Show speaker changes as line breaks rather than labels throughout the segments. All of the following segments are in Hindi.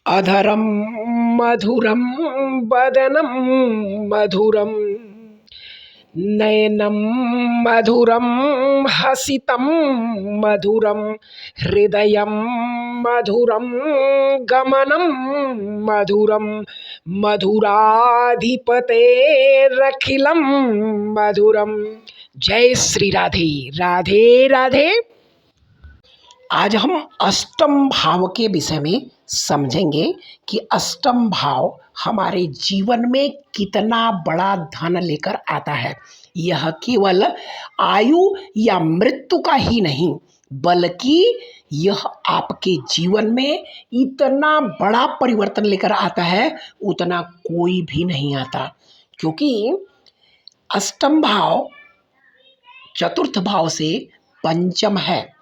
अधरं मधुरं वदनं मधुरं नयनं मधुरं हसितं मधुरं हृदयं मधुरं गमनं मधुरं मधुराधिपतेरखिलं मधुरम। जय श्री राधे। राधे राधे। आज हम अष्टम भाव के विषय में समझेंगे कि अष्टम भाव हमारे जीवन में कितना बड़ा धन लेकर आता है। यह केवल आयु या मृत्यु का ही नहीं, बल्कि यह आपके जीवन में इतना बड़ा परिवर्तन लेकर आता है, उतना कोई भी नहीं आता। क्योंकि अष्टम भाव चतुर्थ भाव से पंचम है।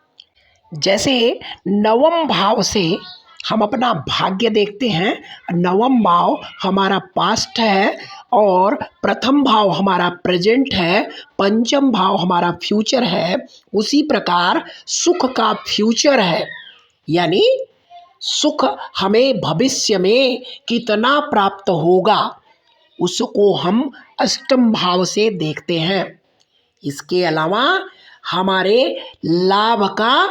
जैसे नवम भाव से हम अपना भाग्य देखते हैं, नवम भाव हमारा पास्ट है और प्रथम भाव हमारा प्रेजेंट है, पंचम भाव हमारा फ्यूचर है। उसी प्रकार सुख का फ्यूचर है, यानी सुख हमें भविष्य में कितना प्राप्त होगा, उसको हम अष्टम भाव से देखते हैं। इसके अलावा हमारे लाभ का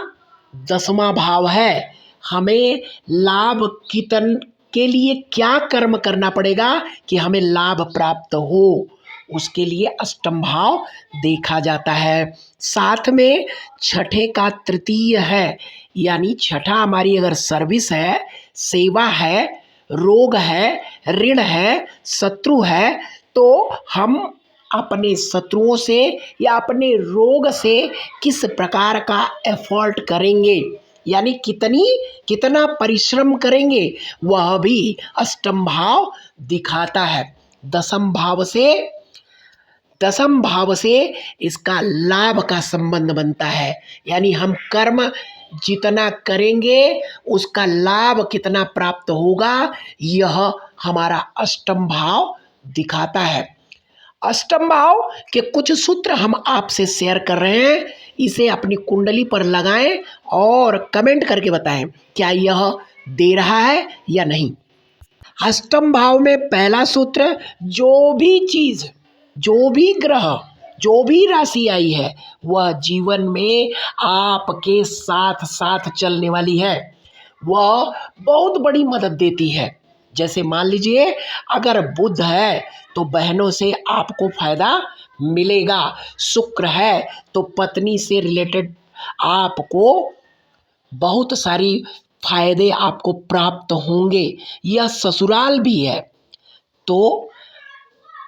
दसवां भाव है। हमें लाभ के लिए क्या कर्म करना पड़ेगा कि हमें लाभ प्राप्त हो, उसके लिए अष्टम भाव देखा जाता है। साथ में छठे का तृतीय है, यानी छठा हमारी अगर सर्विस है, सेवा है, रोग है, ऋण है, शत्रु है, तो हम अपने शत्रुओं से या अपने रोग से किस प्रकार का एफर्ट करेंगे, यानी कितना परिश्रम करेंगे, वह भी अष्टम भाव दिखाता है। दसम भाव से इसका लाभ का संबंध बनता है, यानी हम कर्म जितना करेंगे उसका लाभ कितना प्राप्त होगा, यह हमारा अष्टम भाव दिखाता है। अष्टम भाव के कुछ सूत्र हम आपसे शेयर कर रहे हैं, इसे अपनी कुंडली पर लगाएं और कमेंट करके बताएं क्या यह दे रहा है या नहीं। अष्टम भाव में पहला सूत्र, जो भी चीज, जो भी ग्रह, जो भी राशि आई है, वह जीवन में आपके साथ साथ चलने वाली है, वह बहुत बड़ी मदद देती है। जैसे मान लीजिए अगर बुध है तो बहनों से आपको फायदा मिलेगा, शुक्र है तो पत्नी से रिलेटेड आपको बहुत सारी फायदे आपको प्राप्त होंगे। यह ससुराल भी है तो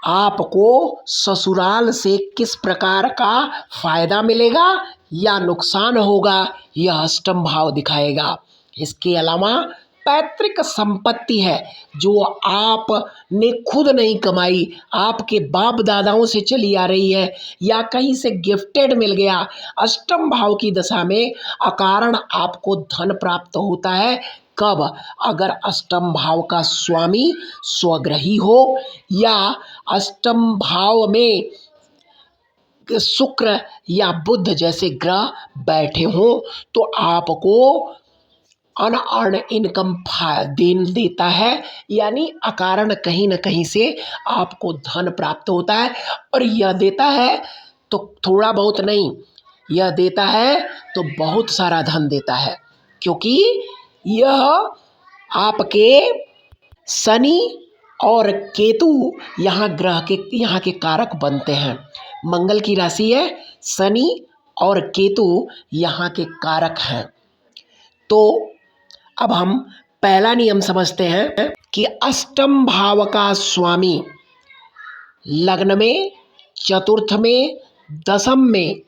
आपको ससुराल से किस प्रकार का फायदा मिलेगा या नुकसान होगा, यह अष्टम भाव दिखाएगा। इसके अलावा पैतृक संपत्ति है जो आपने खुद नहीं कमाई, आपके बाप दादाओं से चली आ रही है या कहीं से गिफ्टेड मिल गया, अष्टम भाव की दशा में अकारण आपको धन प्राप्त होता है। कब? अगर अष्टम भाव का स्वामी स्वग्रही हो या अष्टम भाव में शुक्र या बुध जैसे ग्रह बैठे हों, तो आपको अनअर्न इनकम देता है, यानी अकारण कहीं न कहीं से आपको धन प्राप्त होता है। और यह देता है तो थोड़ा बहुत नहीं, यह देता है तो बहुत सारा धन देता है, क्योंकि यह आपके शनि और केतु यहाँ के कारक बनते हैं। मंगल की राशि है, शनि और केतु यहाँ के कारक हैं। तो अब हम पहला नियम समझते हैं कि अष्टम भाव का स्वामी लग्न में, चतुर्थ में, दसम में,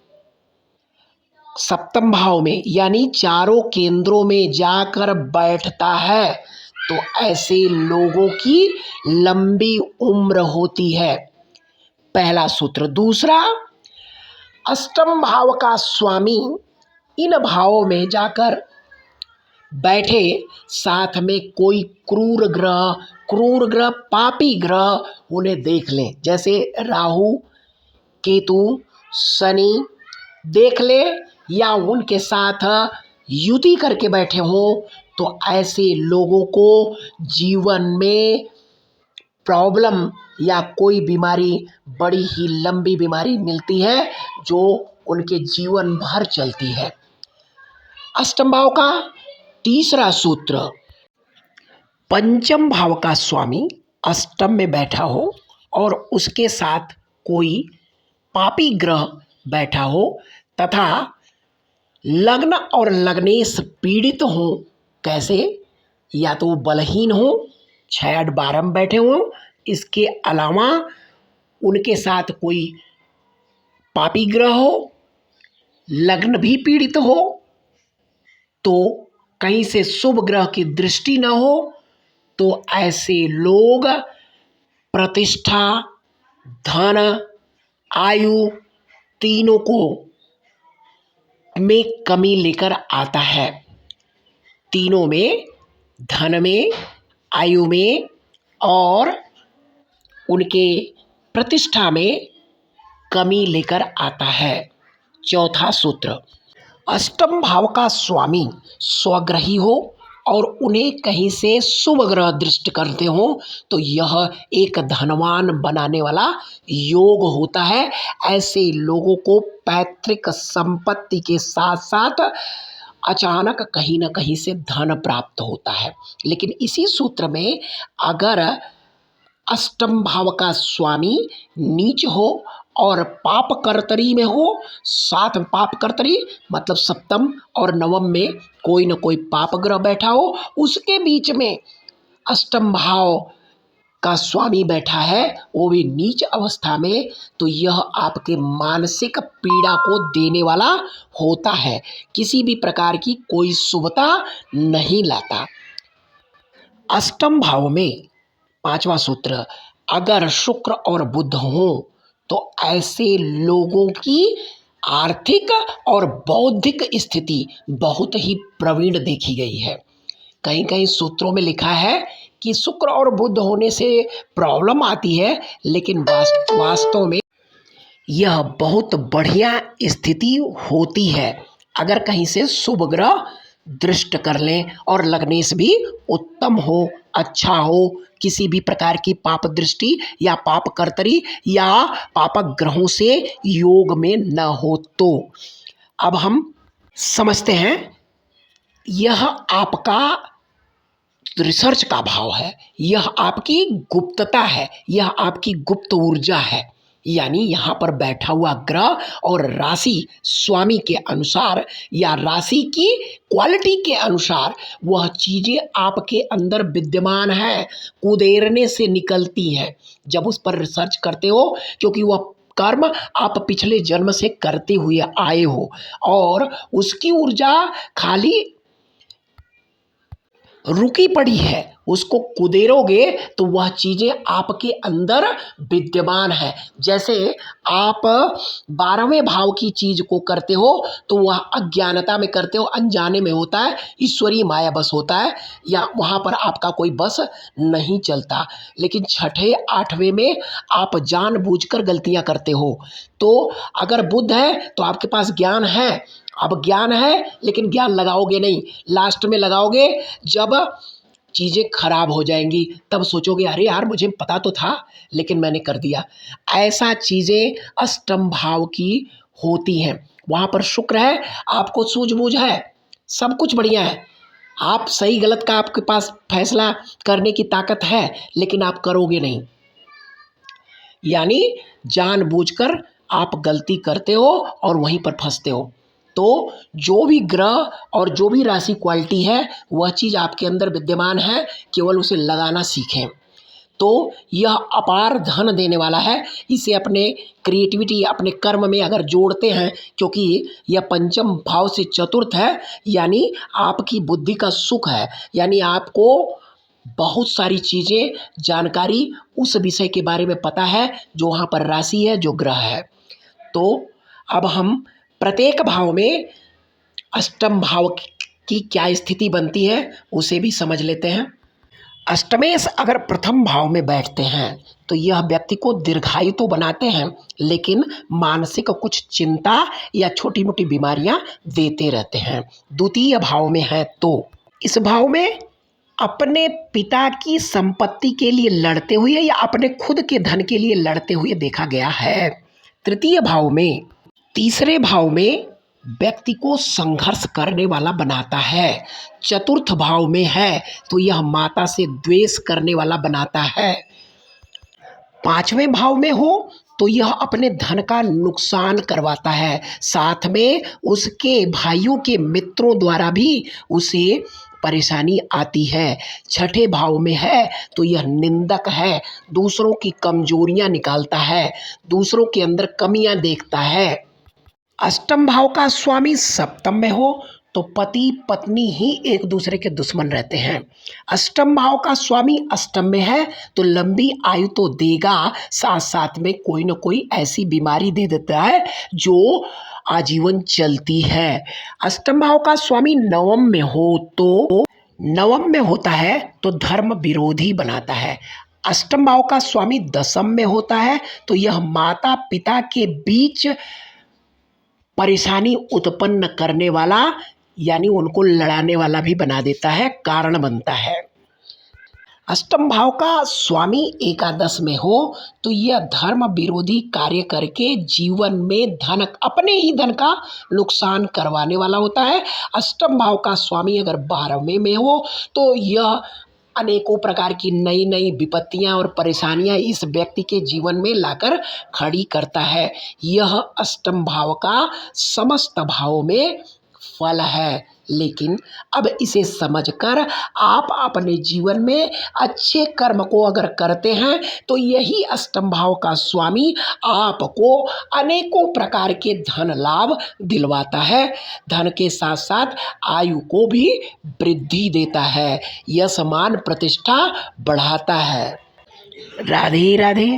सप्तम भाव में, यानी चारों केंद्रों में जाकर बैठता है तो ऐसे लोगों की लंबी उम्र होती है। पहला सूत्र। दूसरा, अष्टम भाव का स्वामी इन भावों में जाकर बैठे, साथ में कोई क्रूर ग्रह, पापी ग्रह उन्हें देख लें, जैसे राहु, केतु, शनि देख ले या उनके साथ युति करके बैठे हों, तो ऐसे लोगों को जीवन में प्रॉब्लम या कोई बीमारी, बड़ी ही लंबी बीमारी मिलती है जो उनके जीवन भर चलती है। अष्टम भाव का तीसरा सूत्र, पंचम भाव का स्वामी अष्टम में बैठा हो और उसके साथ कोई पापी ग्रह बैठा हो तथा लग्न और लग्नेश पीड़ित हो। कैसे? या तो वो बलहीन हो, 6 8 12 में बैठे हों, इसके अलावा उनके साथ कोई पापी ग्रह हो, लग्न भी पीड़ित हो, तो कहीं से शुभ ग्रह की दृष्टि न हो, तो ऐसे लोग प्रतिष्ठा, धन, आयु तीनों को में कमी लेकर आता है। तीनों में, धन में, आयु में और उनके प्रतिष्ठा में कमी लेकर आता है। चौथा सूत्र, अष्टम भाव का स्वामी स्वग्रही हो और उन्हें कहीं से शुभ ग्रह दृष्ट करते हो तो यह एक धनवान बनाने वाला योग होता है। ऐसे लोगों को पैतृक संपत्ति के साथ साथ अचानक कहीं ना कहीं से धन प्राप्त होता है। लेकिन इसी सूत्र में अगर अष्टम भाव का स्वामी नीच हो और पाप कर्तरी में हो, साथ में पाप कर्तरी मतलब सप्तम और नवम में कोई न कोई पाप ग्रह बैठा हो, उसके बीच में अष्टम भाव का स्वामी बैठा है, वो भी नीच अवस्था में, तो यह आपके मानसिक पीड़ा को देने वाला होता है, किसी भी प्रकार की कोई शुभता नहीं लाता। अष्टम भाव में पांचवा सूत्र, अगर शुक्र और बुध हो तो ऐसे लोगों की आर्थिक और बौद्धिक स्थिति बहुत ही प्रवीण देखी गई है। कहीं कहीं सूत्रों में लिखा है कि शुक्र और बुध होने से प्रॉब्लम आती है, लेकिन वास्तव में यह बहुत बढ़िया स्थिति होती है अगर कहीं से शुभ ग्रह दृष्ट कर लें और लग्नेश भी उत्तम हो, अच्छा हो, किसी भी प्रकार की पाप दृष्टि या पाप कर्तरी या पापक ग्रहों से योग में न हो। तो अब हम समझते हैं, यह आपका रिसर्च का भाव है, यह आपकी गुप्तता है, यह आपकी गुप्त ऊर्जा है। यानी यहाँ पर बैठा हुआ ग्रह और राशि स्वामी के अनुसार या राशि की क्वालिटी के अनुसार वह चीज़ें आपके अंदर विद्यमान है, कुदेरने से निकलती हैं जब उस पर रिसर्च करते हो, क्योंकि वह कर्म आप पिछले जन्म से करते हुए आए हो और उसकी ऊर्जा खाली रुकी पड़ी है, उसको कुदेरोगे तो वह चीज़ें आपके अंदर विद्यमान है। जैसे आप 12वें भाव की चीज़ को करते हो तो वह अज्ञानता में करते हो, अनजाने में होता है, ईश्वरीय माया बस होता है या वहाँ पर आपका कोई बस नहीं चलता। लेकिन 6ठे 8वें में आप जानबूझकर गलतियाँ करते हो। तो अगर बुध है तो आपके पास ज्ञान है, अब ज्ञान है लेकिन ज्ञान लगाओगे नहीं, लास्ट में लगाओगे जब चीज़ें खराब हो जाएंगी, तब सोचोगे अरे यार मुझे पता तो था लेकिन मैंने कर दिया। ऐसा चीज़ें अष्टम भाव की होती हैं। वहाँ पर शुक्र है, आपको सूझबूझ है, सब कुछ बढ़िया है, आप सही गलत का आपके पास फैसला करने की ताकत है, लेकिन आप करोगे नहीं। यानी जानबूझकर आप गलती करते हो और वहीं पर फंसते हो। तो जो भी ग्रह और जो भी राशि क्वालिटी है वह चीज़ आपके अंदर विद्यमान है, केवल उसे लगाना सीखें। तो यह अपार धन देने वाला है, इसे अपने क्रिएटिविटी अपने कर्म में अगर जोड़ते हैं, क्योंकि यह पंचम भाव से चतुर्थ है, यानी आपकी बुद्धि का सुख है, यानी आपको बहुत सारी चीज़ें जानकारी उस विषय के बारे में पता है जो वहाँ पर राशि है, जो ग्रह है। तो अब हम प्रत्येक भाव में अष्टम भाव की क्या स्थिति बनती है उसे भी समझ लेते हैं। अष्टमेश अगर प्रथम भाव में बैठते हैं तो यह व्यक्ति को दीर्घायु तो बनाते हैं, लेकिन मानसिक कुछ चिंता या छोटी मोटी बीमारियां देते रहते हैं। द्वितीय भाव में है तो इस भाव में अपने पिता की संपत्ति के लिए लड़ते हुए या अपने खुद के धन के लिए लड़ते हुए देखा गया है। तृतीय भाव में, तीसरे भाव में व्यक्ति को संघर्ष करने वाला बनाता है। चतुर्थ भाव में है तो यह माता से द्वेष करने वाला बनाता है। पांचवें भाव में हो तो यह अपने धन का नुकसान करवाता है, साथ में उसके भाइयों के मित्रों द्वारा भी उसे परेशानी आती है। छठे भाव में है तो यह निंदक है, दूसरों की कमजोरियां निकालता है, दूसरों के अंदर कमियां देखता है। अष्टम भाव का स्वामी सप्तम में हो तो पति पत्नी ही एक दूसरे के दुश्मन रहते हैं। अष्टम भाव का स्वामी अष्टम में है तो लंबी आयु तो देगा, साथ साथ में कोई ना कोई ऐसी बीमारी दे देता है जो आजीवन चलती है। अष्टम भाव का स्वामी नवम में हो तो, नवम में होता है तो धर्म विरोधी बनाता है। अष्टम भाव का स्वामी दशम में होता है तो यह माता पिता के बीच परेशानी उत्पन्न करने वाला यानी उनको लड़ाने वाला भी बना देता है, कारण बनता है। अष्टम भाव का स्वामी एकादश में हो तो यह धर्म विरोधी कार्य करके जीवन में धन, अपने ही धन का नुकसान करवाने वाला होता है। अष्टम भाव का स्वामी अगर 12वें में हो तो यह अनेकों प्रकार की नई नई विपत्तियां और परेशानियां इस व्यक्ति के जीवन में लाकर खड़ी करता है। यह अष्टम भाव का समस्त भाव में फल है। लेकिन अब इसे समझकर आप अपने जीवन में अच्छे कर्म को अगर करते हैं तो यही अष्टम भाव का स्वामी आपको अनेकों प्रकार के धन लाभ दिलवाता है। धन के साथ साथ आयु को भी वृद्धि देता है, यश मान प्रतिष्ठा बढ़ाता है। राधे राधे।